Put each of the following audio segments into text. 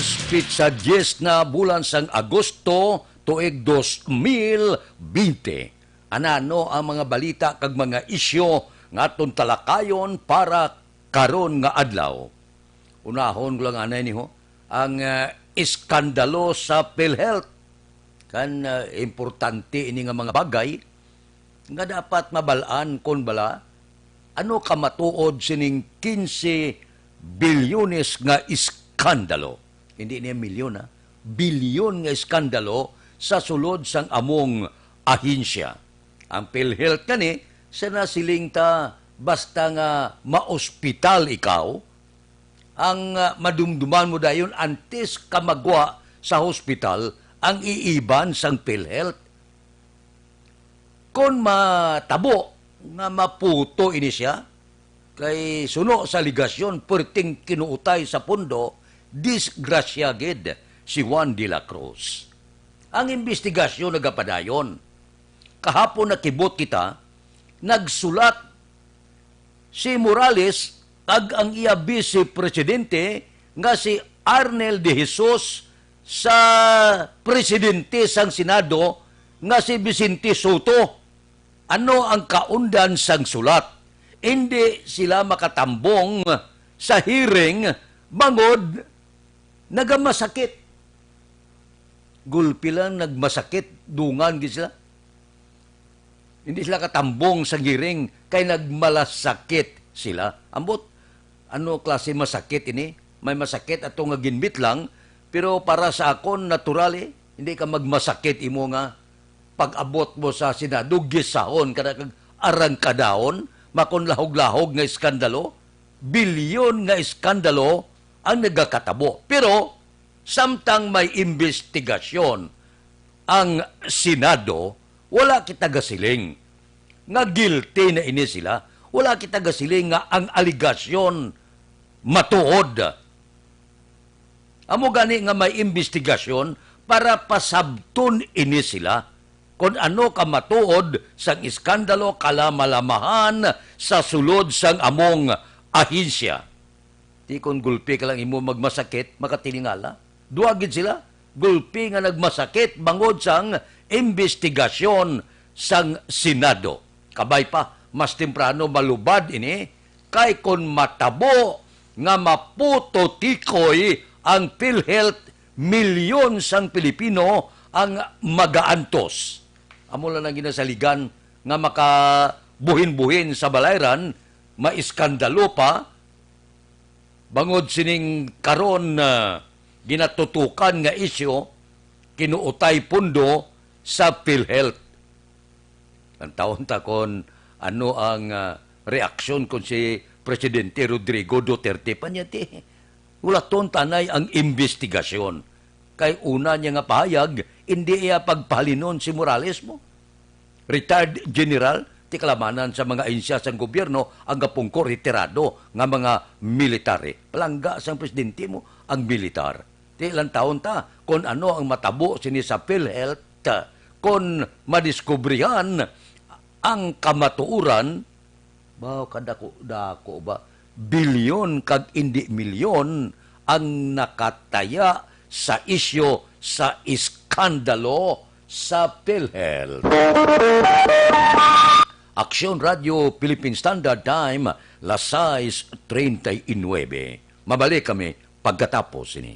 Lunes, pizza 10 na bulan sang Agosto, tuig 2020. Anano ang mga balita kag mga isyo nga atong talakayon para karon nga adlaw. Unahon ko lang anay niho, ang iskandalo sa PhilHealth. Kan importante ini nga mga bagay nga dapat mabalaan kon bala ano ka matuod sining 15 bilyones nga iskandalo. Hindi niya milyon, ha? Bilyon nga iskandalo sa sulod sang among ahinsya. Ang PhilHealth kani, sa nasiling ta basta nga maospital ikaw, ang madumduman mo dayon antes ka magwa sa hospital ang iiban sang PhilHealth. Kung matabo nga maputo ini siya, kay suno sa ligasyon perting kinuutay sa pundo, disgrasya gid si Juan de la Cruz. Ang investigasyon nagapadayon. Kahapon nakibot kita, nagsulat si Morales ag ang iya vice presidente nga si Arnel de Jesus sa presidente sang Senado nga si Vicente Soto. Ano ang kaundan sang sulat? Hindi sila makatambong sa hearing bangod nagamasakit. Gulpi lang nagmasakit, dungan gid sila. Hindi sila katambong sa hearing kay nagmalasakit sila. Ambot, ano klase masakit ini? May masakit ato nga ginbit lang, pero para sa akon natural hindi ka magmasakit imo nga pag-abot mo sa Senado, gisahon kada kag arangkadaon, makon lahog-lahog nga iskandalo, bilyon nga iskandalo ang nagakatabo. Pero, samtang may investigasyon ang Senado, wala kita gasiling nga guilty na ini sila. Wala kita gasiling nga ang aligasyon matuod. Amo gani nga may investigasyon para pasabton ini sila kung ano ka matuod sang iskandalo kalamalamahan sa sulod sang among ahinsya. Di kung gulpi ka lang imo magmasakit, makatilingala. Duagid sila, gulpi nga nagmasakit bangod sang investigasyon sang Senado. Kabay pa, mas temprano malubad ini, kay kung matabo nga maputo tikoy ang PhilHealth, milyon sang Pilipino ang magaantos. Amo lang ang ginasaligan nga makabuhin-buhin sa balayran, maiskandalo pa, bangod sining karon na ginatutukan nga isyo, kinuutay pundo sa PhilHealth. Ang taon ta kon ano ang reaksyon kon si Presidente Rodrigo Duterte panyati. Wala ton tanay ang investigasyon. Kay una niya nga pahayag, hindi iya pagpahalinon si Morales mo. Retired general, ti kalamanan sa mga ahensya sa gobyerno, ang gapungko retirado nga mga military. Palangga sang presidente mo, ang militar. Ti ilang taon ta, kung ano ang matabo sini sa PhilHealth, kung madiskubrihan ang kamatuuran, ba kadako ba, bilyon kag hindi milyon ang nakataya sa isyo sa iskandalo sa PhilHealth. Aksyon Radio Philippine Standard Time, las 6:39. Mabalik kami pagkatapos ini.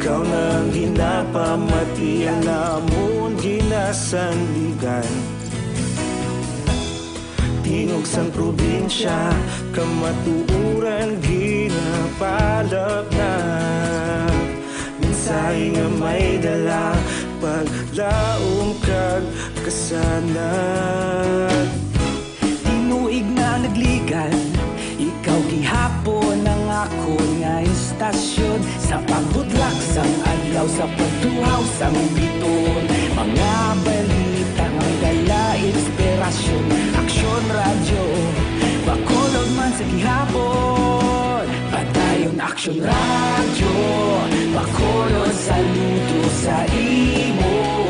Ikaw nang ginapamati ang namon ginasandigan. Tinog sang probinsya, kamatuuran ginapalap na. Minsay nga may dala, paglaom kag kasanag. Tinuig na nagligan, ikaw gihapon ang ako nga istasyon sa pagbudlak sang adlaw adlaw sa pagtuhaw sang biton. Mga balita nga dala inspirasyon, aksyon radyo, bakolod man sa gihapon. Padayon aksyon radyo, bakolod saludo sa imo.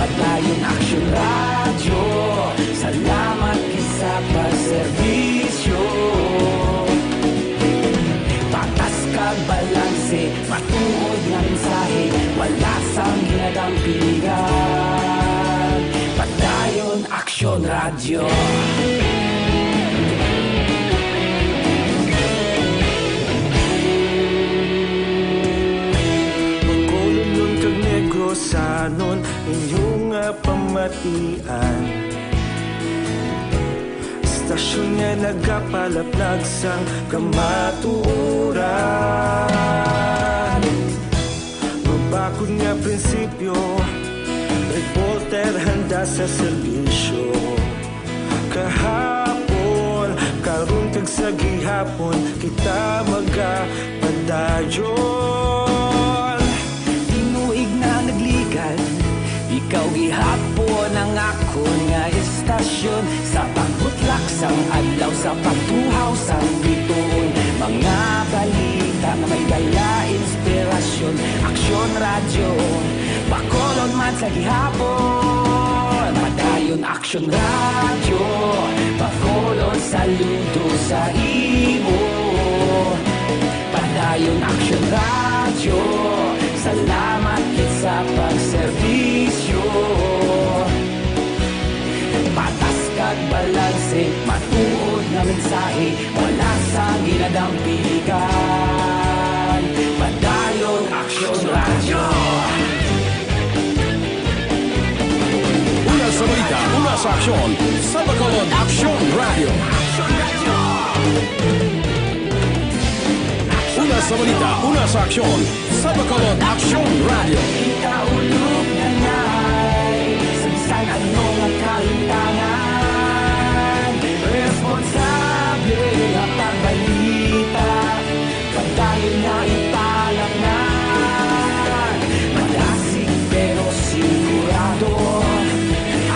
Padayon aksyon radyo, salamat kisa pagserbisyo. Patas kag balanse, matuod nga mensahe, wala sang ginadampigan. Padayon aksyon radyo. Sanon inyong pamatian, stasyon nga nagapalaplag sang kamaturan. Mabakod nga prinsipyo, reporter handa sa serbisyo. Kahapon, karun kag sa gihapon, kita magapadayon. Tinuig na nagligan, ikaw gihapon ang akon nga estasyon. Sa pagbutlak sang adlaw, sa pagtuhaw sang biton. Mga balita na may dala inspirasyon, aksyon radyo, bakolod man sa gihapon. Padayon aksyon radyo, bakolod saludo sa imo. Padayon aksyon radyo, salamat kit sa pagserbisyo. Patas kag balanse, matuod nga mensahe, wala sang ginadampigan. Padayon aksyon radyo. Una sa balita, una sa aksyon, sa Bacolod Aksyon Radio. Una sa balita, una sa aksyon, sa Bacolod Aksyon Radio. Ikaulog na ngay, sa anong ang kalintangan. Responsable nga pagbalita, pagdayon na ipalangnan. Malasig pero sigurado,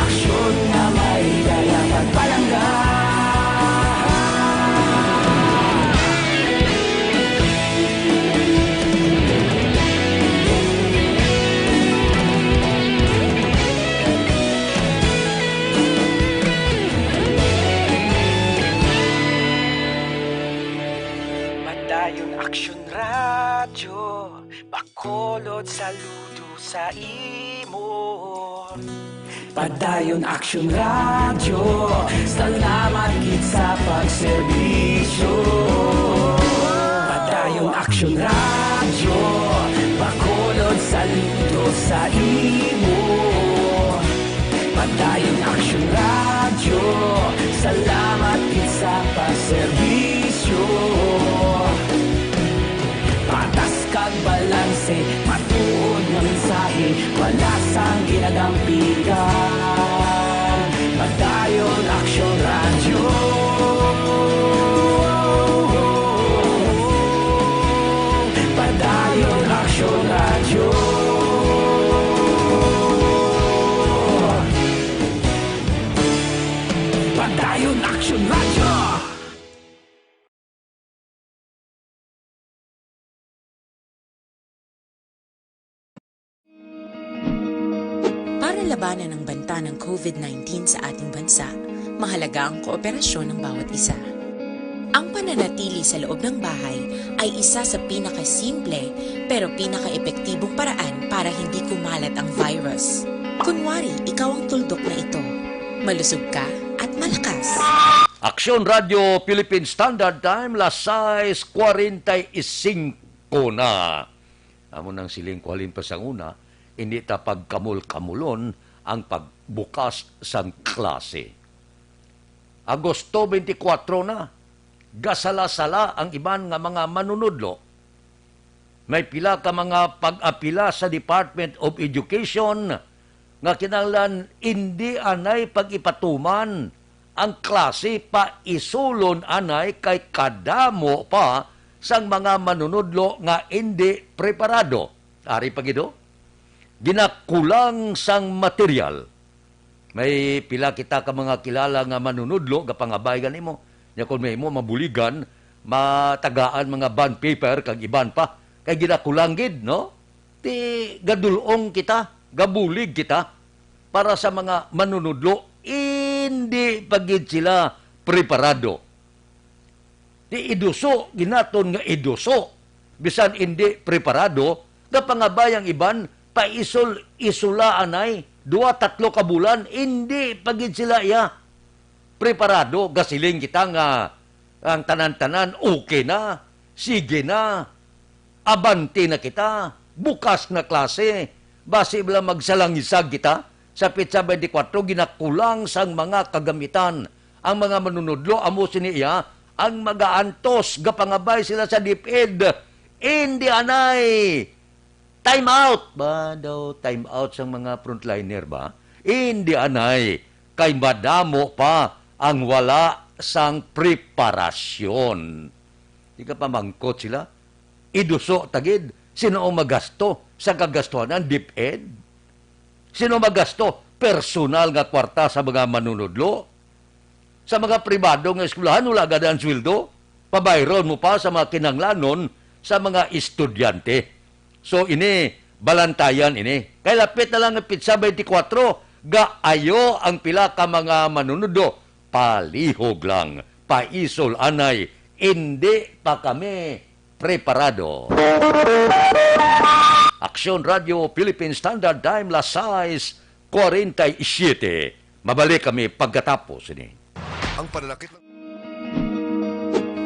aksyon na may dala pagpalanggan. Padayon aksyon radyo, bakolod saludo sa imo. Padayon aksyon radyo, salamat kit sa pagserbisyo. Padayon aksyon radyo, bakolod saludo sa imo. Padayon aksyon radyo, salamat kit sa pagserbisyo. Patas kag balanse, matuod nga mensahe, wala sang ginadampigan. Padayon aksyon radyo. Padayon aksyon radyo. Padayon aksyon radyo. Para labanan ang banta ng COVID-19 sa ating bansa, mahalaga ang kooperasyon ng bawat isa. Ang pananatili sa loob ng bahay ay isa sa pinakasimple pero pinaka-epektibong paraan para hindi kumalat ang virus. Kunwari, ikaw ang tuldok na ito. Malusog ka at malakas. Aksyon Radio Philippine Standard Time, las 6:45 na. Amo nang siling kuhalin pa sang una, hindi ta pagkamul-kamulon ang pagbukas sang klase. Agosto 24 na, gasala-sala ang iban nga mga manunudlo. May pila ka mga pag-apila sa Department of Education nga kinahanglan hindi anay pag-ipatuman ang klase pa isulon anay kay kadamo pa sang mga manunudlo nga hindi preparado. Ari pagido, ginakulang sang material. May pila kita ka mga kilala nga manunudlo, kapangabay ganimo. Nya kung may mo mabuligan, matagaan mga bond paper, kag iban pa. Kay ginakulang gid, no? Ti gadulong kita, gabulig kita, para sa mga manunudlo, hindi pagid sila preparado. Di iduso, ginaton nga iduso. Bisan hindi preparado, kapangabayang iban, paisol-isulaan ay 2-3 ka bulan, hindi pagid sila preparado. Gasiling kita nga ang tanan-tanan, okay na, sige na, abante na kita, bukas na klase, base bala magsalangisag kita, sa Pitsa 24, ginakulang sang mga kagamitan. Ang mga manunudlo, amo siniya, ang magaantos, gapangabay sila sa DepEd, hindi anay, time out ba daw, time out sa mga frontliner ba? Hindi anay, kay madamo pa ang wala sang preparasyon. Di ka pamangkot sila, iduso tagid, sino ang magasto sa kagastuhan ng DepEd? Sino magasto? Personal nga kwarta sa mga manunudlo? Sa mga pribado nga eskwelahan, wala agad ang sweldo. Pabayron mo pa sa mga kinanglanon sa mga estudyante. So ini, balantayan ini. Kaya lapit na lang ang Pitsa 24, gaayo ang pila ka mga manunudlo. Palihog lang, paisol anay, hindi pa kami preparado. Aksyon Radio Philippine Standard Time, Las 6:47. Mabalik kami pagkatapos ini. Ang pananakit ng...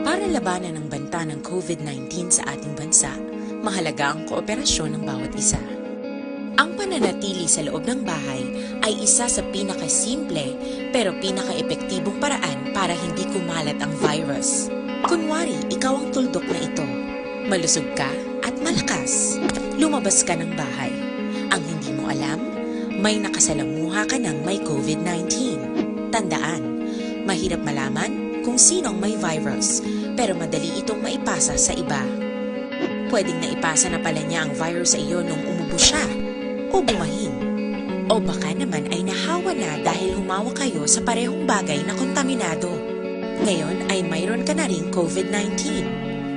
Para labanan ang banta ng COVID-19 sa ating bansa, mahalaga ang kooperasyon ng bawat isa. Ang pananatili sa loob ng bahay ay isa sa pinakasimple pero pinaka-epektibong paraan para hindi kumalat ang virus. Kunwari, ikaw ang tuldok na ito. Malusog ka at malakas. Lumabas ka ng bahay. Ang hindi mo alam, may nakasalamuha ka ng may COVID-19. Tandaan, mahirap malaman kung sinong may virus, pero madali itong maipasa sa iba. Pwedeng naipasa na pala niya ang virus sa iyo nung umubo siya, o bumahin. O baka naman ay nahawa na dahil humawa kayo sa parehong bagay na kontaminado. Ngayon ay mayroon ka na ring COVID-19.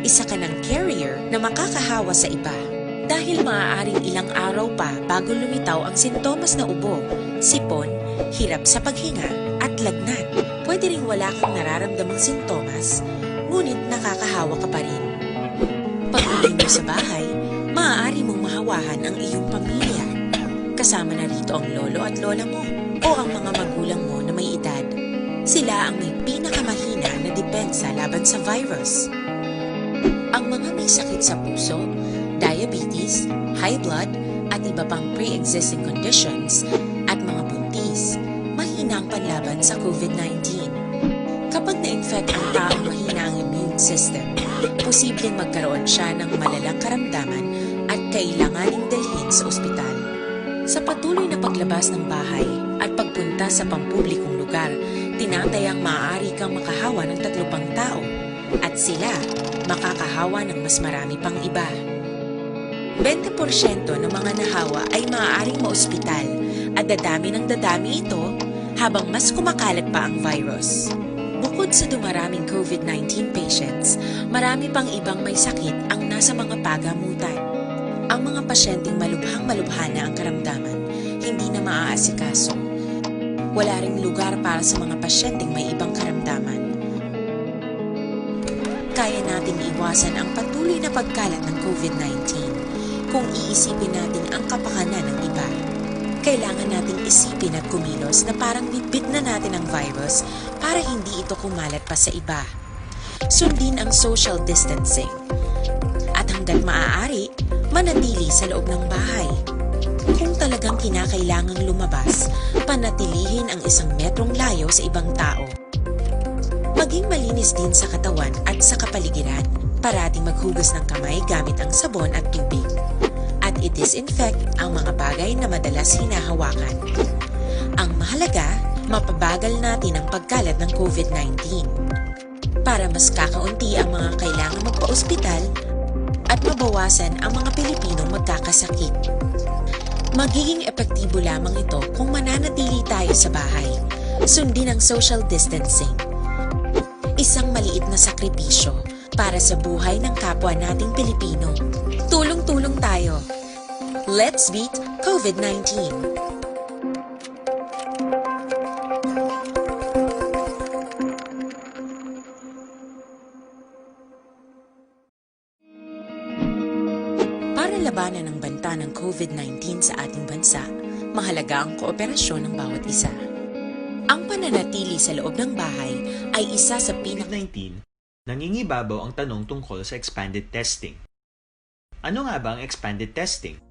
Isa ka ng carrier na makakahawa sa iba. Dahil maaaring ilang araw pa bago lumitaw ang sintomas na ubo, sipon, hirap sa paghinga, at lagnat. Pwede ring wala kang nararamdamang sintomas, ngunit nakakahawa ka pa rin. Pag uwi mo sa bahay, maaari mong mahawahan ang iyong pamilya. Kasama na rito ang lolo at lola mo o ang mga magulang mo na may edad. Sila ang may pinakamahina na depensa laban sa virus. Ang mga may sakit sa puso, diabetes, high blood, at iba pang pre-existing conditions, at mga buntis, mahina ang panlaban sa COVID-19. Kapag na-infect ang taong mahina ang immune system, posibleng magkaroon siya ng malalang karamdaman at kailanganing dalhin sa ospital. Sa patuloy na paglabas ng bahay at pagpunta sa pampublikong lugar, tinatayang maaari kang makahawa ng 3 pang tao at sila makakahawa ng mas marami pang iba. 20% ng mga nahawa ay maaaring maospital at dadami ng dadami ito habang mas kumakalat pa ang virus. Bukod sa dumaraming COVID-19 patients, marami pang ibang may sakit ang nasa mga pagamutan. Ang mga pasyenteng malubhang-malubha na ang karamdaman, hindi na maaasikaso. Wala ring lugar para sa mga pasyenteng may ibang karamdaman. Kaya nating iwasan ang patuloy na pagkalat ng COVID-19 kung iisipin natin ang kapakanan ng iba. Kailangan nating isipin at kumilos na parang bitbit na natin ang virus para hindi ito kumalat pa sa iba. Sundin ang social distancing. At hanggat maaari, manatili sa loob ng bahay. Kung talagang kinakailangang lumabas, panatilihin ang 1 metrong layo sa ibang tao. Maging malinis din sa katawan at sa kapaligiran. Parating maghugas ng kamay gamit ang sabon at tubig. At i-disinfect ang mga bagay na madalas hinahawakan. Ang mahalaga, mapabagal natin ang pagkalat ng COVID-19. Para mas kakaunti ang mga kailangang magpa-ospital, at mabawasan ang mga Pilipinong magkakasakit. Magiging epektibo lamang ito kung mananatili tayo sa bahay, sundin ang social distancing. Isang maliit na sakripisyo para sa buhay ng kapwa nating Pilipino. Tulong-tulong tayo. Let's beat COVID-19. Para labanan ang banta ng COVID-19 sa ating bansa, mahalaga ang kooperasyon ng bawat isa. Ang pananatili sa loob ng bahay ay isa sa COVID-19, nangingibabaw ang tanong tungkol sa expanded testing. Ano nga ba ang expanded testing?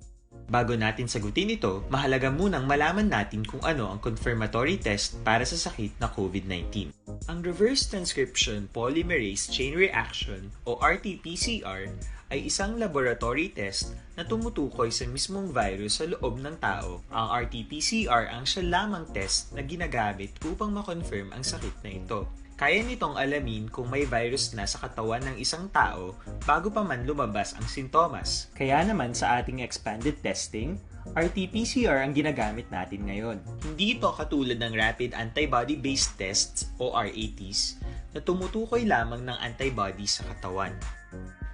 Bago natin sagutin ito, mahalaga munang malaman natin kung ano ang confirmatory test para sa sakit na COVID-19. Ang reverse transcription polymerase chain reaction o RT-PCR ay isang laboratory test na tumutukoy sa mismong virus sa loob ng tao. Ang RT-PCR ang siya lamang test na ginagamit upang makonfirm ang sakit na ito. Kaya nitong alamin kung may virus na sa katawan ng isang tao bago pa man lumabas ang sintomas. Kaya naman sa ating expanded testing, RT-PCR ang ginagamit natin ngayon. Hindi ito katulad ng rapid antibody-based tests o RATs na tumutukoy lamang ng antibodies sa katawan.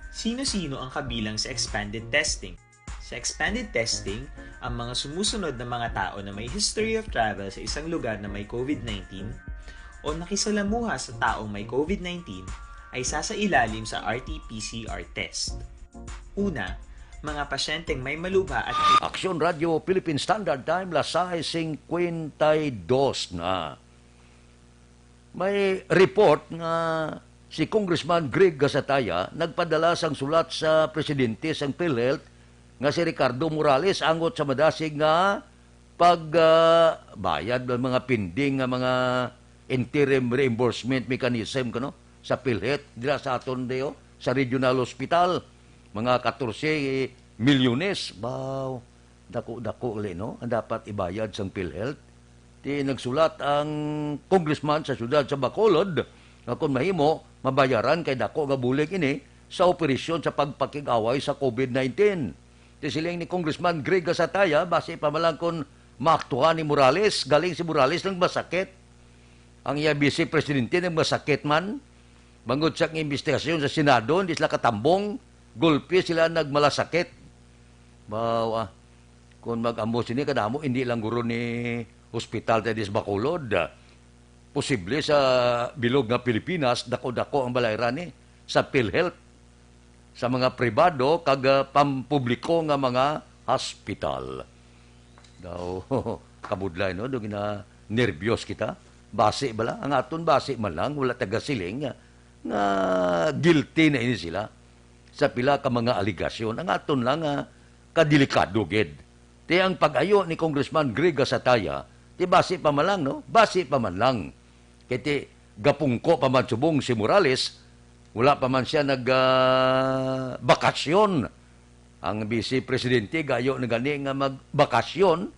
Sino-sino ang kabilang sa expanded testing? Sa expanded testing, ang mga sumusunod na mga tao na may history of travel sa isang lugar na may COVID-19 o nakisalamuha sa taong may COVID-19 ay sasailalim sa RT-PCR test. Una, mga pasyenteng may malubha at Aksyon Radio Philippine Standard Time, las 6:52 na. May report nga si Congressman Greg Gasataya nagpadala sang sulat sa presidente sang PhilHealth nga si Ricardo Morales angot sa madasig nga pagbayad ng mga pending nga mga interim reimbursement mechanism sa PhilHealth dila sa aton deo sa regional hospital mga 14 milyones baw dako-dako uli no ang dapat ibayad sang PhilHealth. Ti nagsulat ang congressman sa siyudad sa Bacolod nga kung mahimo mabayaran kay dako nga bulig ini sa operasyon sa pagpakig-away sa COVID-19. Ti siling ni Congressman Greg Gasataya base pa malang kon maaktuhan ni Morales, galing si Morales nang masakit. Ang iya vice presidente nang masakit man, bangod sa investigasyon sa Senado, hindi sila katambong, gulpi sila nagmalasakit. Bawa, kung mag-amos ini kadamo, hindi lang guro ni hospital tayo sa Bacolod. Posible sa bilog nga Pilipinas, dako-dako ang balayran ni sa PhilHealth, sa mga pribado, kag pampubliko nga mga hospital. Daw, kabudlay, no? Doon na nervyos kita. Base bala, ang aton base man lang, wala taga-siling nga guilty na ini sila sa pila ka mga aligasyon. Ang aton lang kadelikado gid. Ti ang pag-ayo ni Congressman Greg Gasataya, ti base pa man lang, no? Base pa man lang. Kaya gapungko pa man subong si Morales, wala pa man siya nagbakasyon. Ang vice presidente gayo na gani nga magbakasyon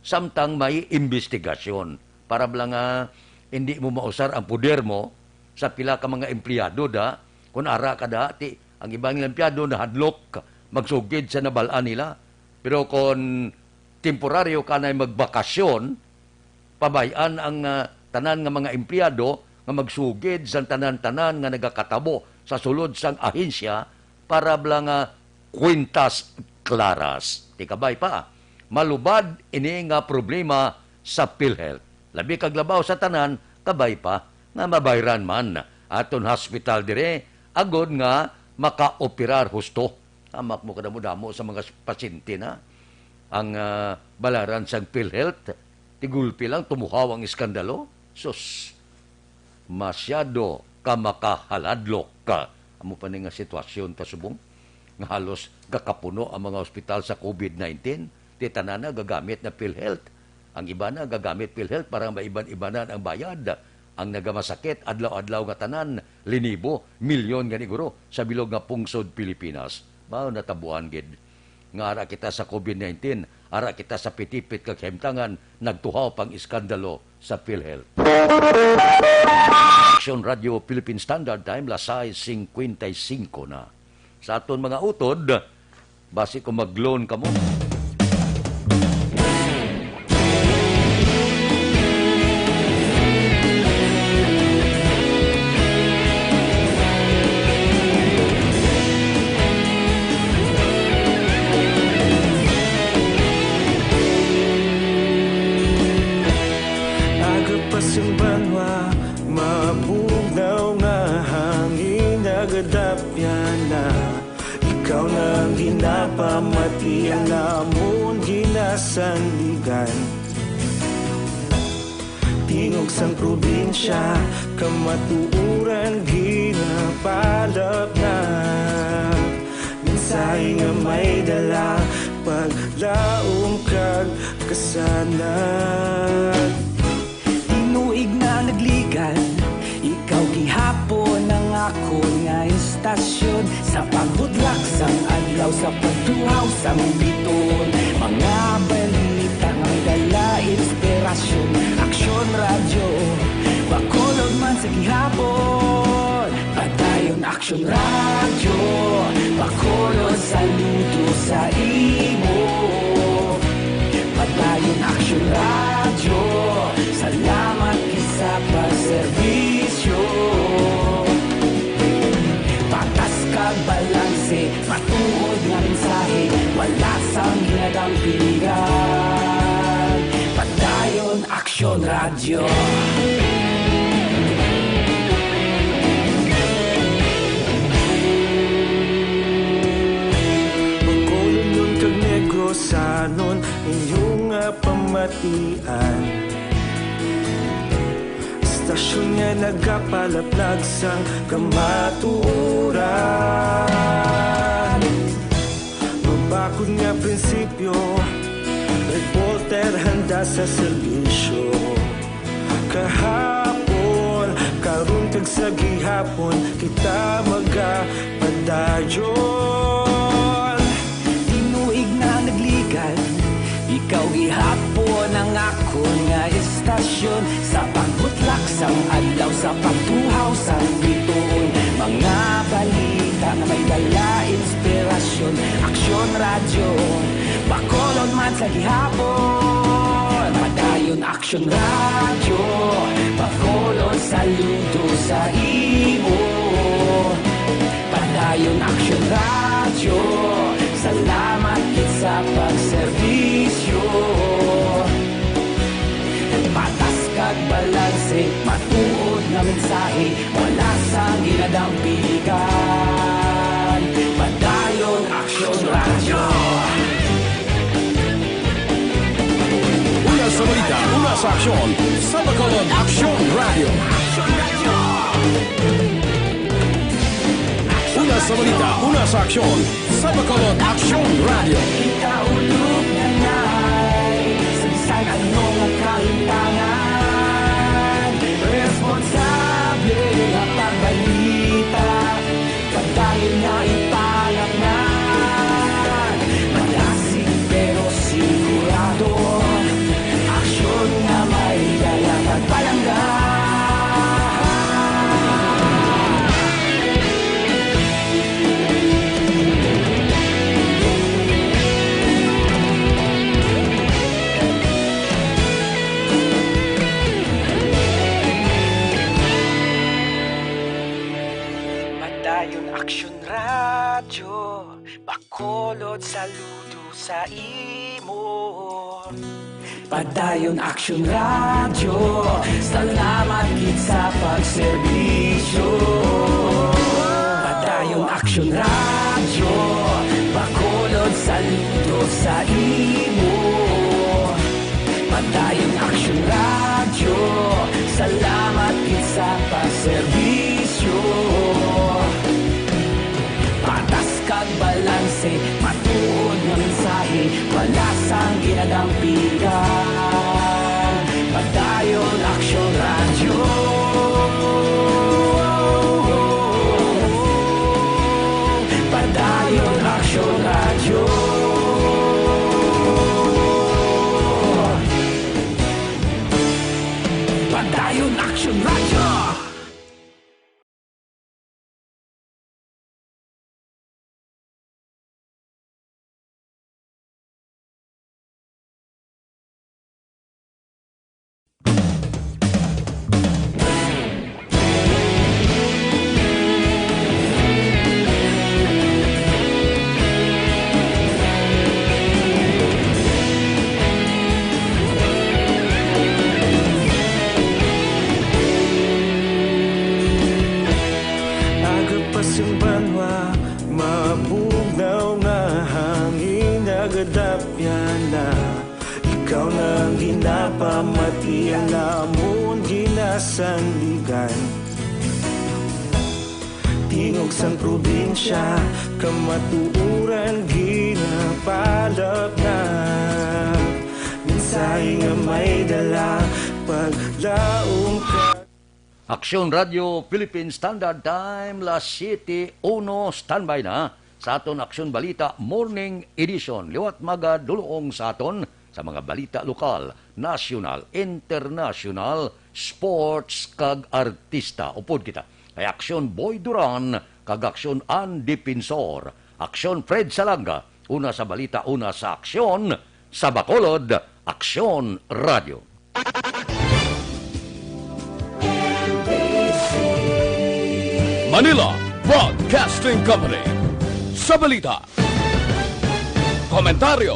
samtang may investigasyon. Para lang hindi mo mausar ang poder mo sa pila ka mga empleyado da, kung ara ka da, ang ibang empleyado na hadlok, magsugid sa nabalaan nila. Pero kung temporaryo ka na magbakasyon, pabayan ang tanan nga mga empleyado nga magsugid sa tanan-tanan nga nagakatabo sa sulod sang ahensya para lang kwintas klaras. Di kabay pa, malubad ini nga problema sa PhilHealth. Labi kaglabaw sa tanan, kabay pa, nga mabayran man. Aton hospital dire, agod nga makaoperar husto. Amak mo kadamo-damo sa mga pasyente na. Ang balaran sa PhilHealth, tigulpi lang, tumuhaw ang iskandalo. Sus, masyado ka makahaladlok ka. Amo pa nga sitwasyon kasubong. Nga halos gakapuno ang mga ospital sa COVID-19. Ti tanana gagamit na PhilHealth. Ang iba na gagamit PhilHealth para maiban-ibanan ang bayad. Ang nagamasakit, adlaw-adlaw nga tanan, linibo, milyon nga niguro sa bilog nga pungsod Pilipinas. Bao natabuan gid. Nga ara kita sa COVID-19, ara kita sa pitipit kag hemtangan, nagtuhaw pang iskandalo sa PhilHealth. Action Radio Philippine Standard Time, las 6:55 na. sa aton mga utod, basi kung mag-loan ka mo. Pasimbanwa, mabugnaw nga hangin nagadapya na. Ikaw na ginapamati ang namon ginasandigan. Tingog sang probinsya, kamatuuran ginapalap na. Mensahe nga may dala, paglaom kag kasanag. Tinuig na nagligan, ikaw gihapon ang ako nga istasyon. Sa pagbudlak sang adlaw, sa pagtuhaw sang biton. Mga balita nga may dala, inspirasyon. Aksyon radyo, bakolod man sa gihapon. Padayon aksyon radyo, bakolod saludo sa imo. Padayon aksyon radyo, salamat isa pa serbisyo. Patas kag balanse, matuod nga mensahe, wala sang hinagang piligan. Padayon aksyon radyo. Bakolod nun kag Negrosanon, inyong pamatian. Istasyon nga nagapalaplag sang kamatuoran. Mabakod nga prinsipyo, reporter handa sa serbisyo. Kahapon, karon kag sa gihapon, kita magapadayon. Tinuig na nagligan, ikaw gihapon ang ako nga istasyon. Sa pagbutlak sang adlaw, sa pagtuhaw sang bituon. Mga balita nga may dala, inspirasyon. Aksyon radyo, bakolod man sa gihapon. Padayon aksyon radyo, bakolod saludo sa imo. Padayon aksyon radyo, salamat sa pagserbisyo. Patas kag balanse, matuod nga mensahe, wala sang ginadampigan. Padayon aksyon radyo. Una sa balita, una sa aksyon, sa Bacolod Aksyon Radio. Una sa balita, una sa aksyon, sa Bacolod Aksyon Radio. Ikaulog na na'y sabisan anong ang kahintangan. Responsable na pagbalita, pagdahil na ipalaknan. Malasig pero sigurado, aksyon na may dala pagpalanggan. Padayon aksyon radyo, bakolod saludo sa imo. Padayon aksyon radyo, salamat gid sa pagserbisyo. Padayon aksyon radyo, bakolod saludo sa imo. Padayon aksyon radyo, salamat gid sa pagserbisyo. Patas kag balanse, matuod nga mensahe, wala sang ginadampigan. Padayon aksyon radyo. Padayon aksyon radyo. Padayon aksyon radyo. Wala pa mati ang namon ginasanligan. Tingog sang probinsya, kamatuuran ginapalap na. Minsay nga may dala, paglaong ka. Aksyon Radio Philippine Standard Time, las 7:01, standby na sa aton Aksyon Balita Morning Edition. Liwat maga duluong sa aton sa mga balita lokal, national, international, sports kag artista. Upod kita. Ay Aksyon Boy Duran kag Aksyon Andy Pinsor. Aksyon Fred Salanga. Una sa balita, una sa aksyon. Sa Bacolod, Aksyon Radio. Manila Broadcasting Company. Sa balita. Komentaryo